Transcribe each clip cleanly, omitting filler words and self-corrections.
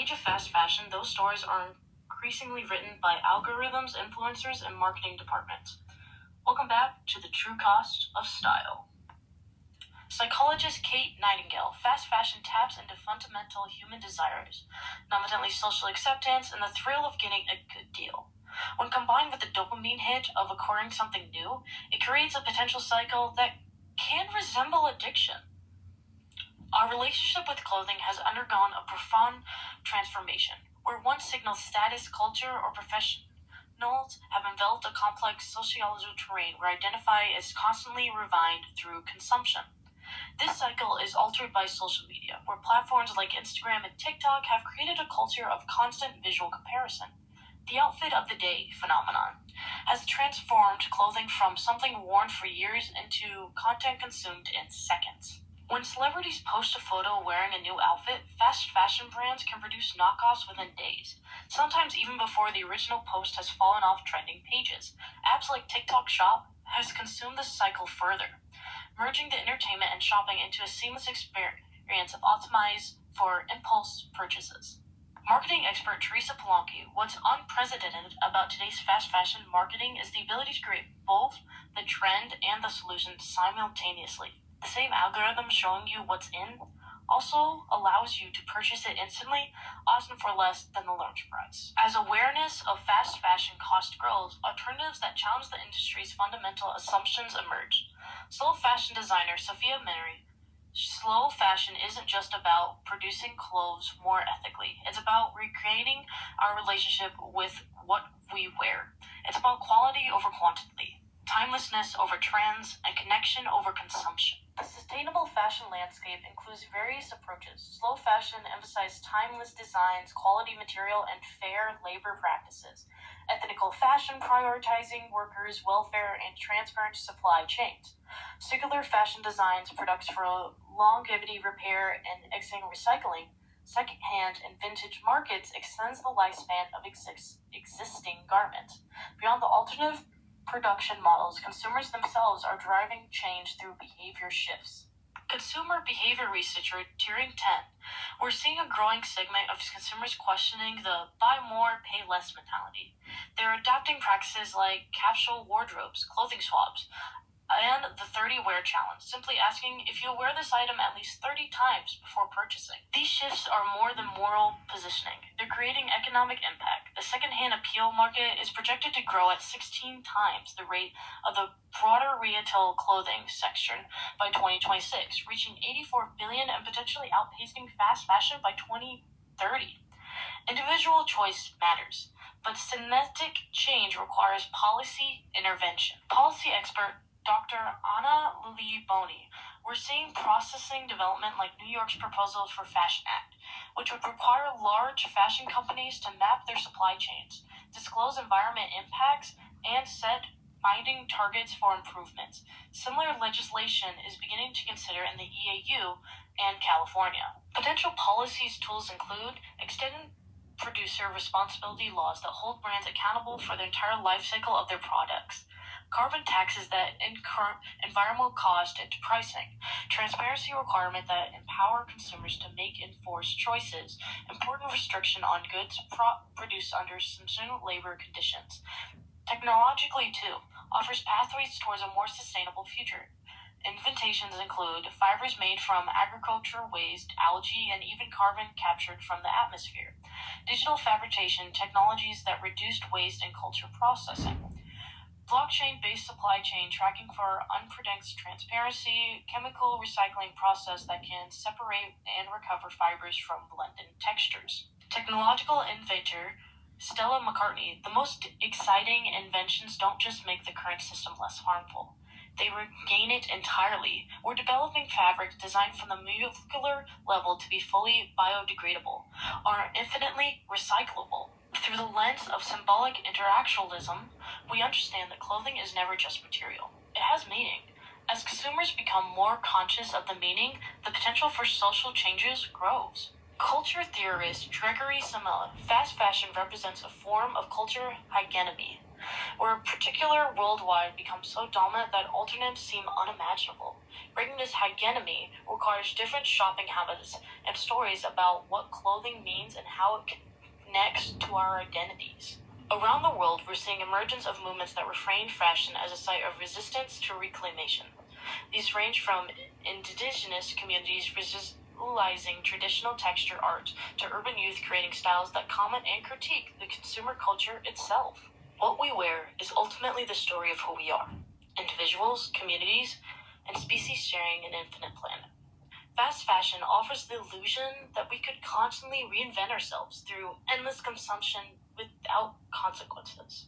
age of fast fashion, those stories are increasingly written by algorithms, influencers, and marketing departments. Welcome back to The True Cost of Style. Psychologist Kate Nightingale, fast fashion taps into fundamental human desires, nominally social acceptance and the thrill of getting a good deal. When combined with the dopamine hit of acquiring something new, it creates a potential cycle that can resemble addiction. Our relationship with clothing has undergone a profound transformation, where once signaled status, culture, or professionals have enveloped a complex sociological terrain where identity is constantly refined through consumption. This cycle is altered by social media, where platforms like Instagram and TikTok have created a culture of constant visual comparison. The outfit of the day phenomenon has transformed clothing from something worn for years into content consumed in seconds. When celebrities post a photo wearing a new outfit, fast fashion brands can produce knockoffs within days, sometimes even before the original post has fallen off trending pages. Apps like TikTok Shop has consumed this cycle further, merging the entertainment and shopping into a seamless experience of optimized for impulse purchases. Marketing expert Teresa Polanki, what's unprecedented about today's fast fashion marketing is the ability to create both the trend and the solution simultaneously. The same algorithm showing you what's in also allows you to purchase it instantly, often for less than the launch price. As awareness of fast fashion cost grows, alternatives that challenge the industry's fundamental assumptions emerge. Slow fashion designer Sophia Mary, slow fashion isn't just about producing clothes more ethically. It's about recreating our relationship with what we wear. It's about quality over quantity, timelessness over trends, and connection over consumption. The sustainable fashion landscape includes various approaches. Slow fashion emphasizes timeless designs, quality material, and fair labor practices. Ethical fashion prioritizing workers' welfare and transparent supply chains. Circular fashion designs products for longevity, repair, and recycling. Secondhand and vintage markets extends the lifespan of existing garments. Beyond the alternative production models, consumers themselves are driving change through behavior shifts. Consumer behavior researcher Turing 10. We're seeing a growing segment of consumers questioning the buy more, pay less mentality. They're adopting practices like capsule wardrobes, clothing swaps, and the 30 wear challenge, simply asking if you'll wear this item at least 30 times before purchasing. These shifts are more than moral positioning. They're creating economic impact. The secondhand appeal market is projected to grow at 16 times the rate of the broader retail clothing section by 2026, reaching $84 billion and potentially outpacing fast fashion by 2030. Individual choice matters, but systematic change requires policy intervention. Policy expert Dr. Anna Lilly-Boni, we're seeing processing development like New York's proposal for Fashion Act, which would require large fashion companies to map their supply chains, disclose environment impacts, and set binding targets for improvements. Similar legislation is beginning to consider in the EAU and California. Potential policies tools include extended producer responsibility laws that hold brands accountable for the entire life cycle of their products, carbon taxes that incur environmental cost into pricing, transparency requirement that empower consumers to make enforced choices, important restriction on goods produced under sustainable labor conditions. Technologically, too, offers pathways towards a more sustainable future. Invitations include fibers made from agricultural waste, algae, and even carbon captured from the atmosphere. Digital fabrication technologies that reduced waste and culture processing. Blockchain-based supply chain tracking for unpredictable transparency, chemical recycling process that can separate and recover fibers from blended textures. Technological inventor Stella McCartney, the most exciting inventions don't just make the current system less harmful. They regain it entirely. We're developing fabrics designed from the molecular level to be fully biodegradable or infinitely recyclable. Through the lens of symbolic interactualism, we understand that clothing is never just material. It has meaning. As consumers become more conscious of the meaning, the potential for social changes grows. Culture theorist Gregory Samela, fast fashion represents a form of culture hegemony. where a particular worldwide becomes so dominant that alternatives seem unimaginable. Breaking this hegemony requires different shopping habits and stories about what clothing means and how it connects to our identities. Around the world, we're seeing emergence of movements that reframe fashion as a site of resistance to reclamation. These range from indigenous communities visualizing traditional texture art to urban youth creating styles that comment and critique the consumer culture itself. What we wear is ultimately the story of who we are, individuals, communities, and species sharing an infinite planet. Fast fashion offers the illusion that we could constantly reinvent ourselves through endless consumption without consequences.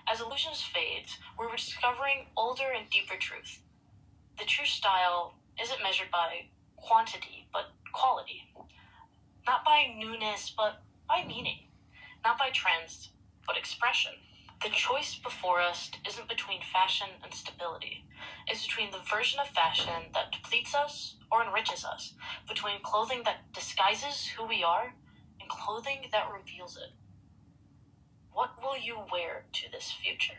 As illusions fade, we're discovering older and deeper truth. The true style isn't measured by quantity, but quality. Not by newness, but by meaning. Not by trends, but expression. The choice before us isn't between fashion and stability. It's between the version of fashion that depletes us or enriches us, between clothing that disguises who we are and clothing that reveals it. What will you wear to this future?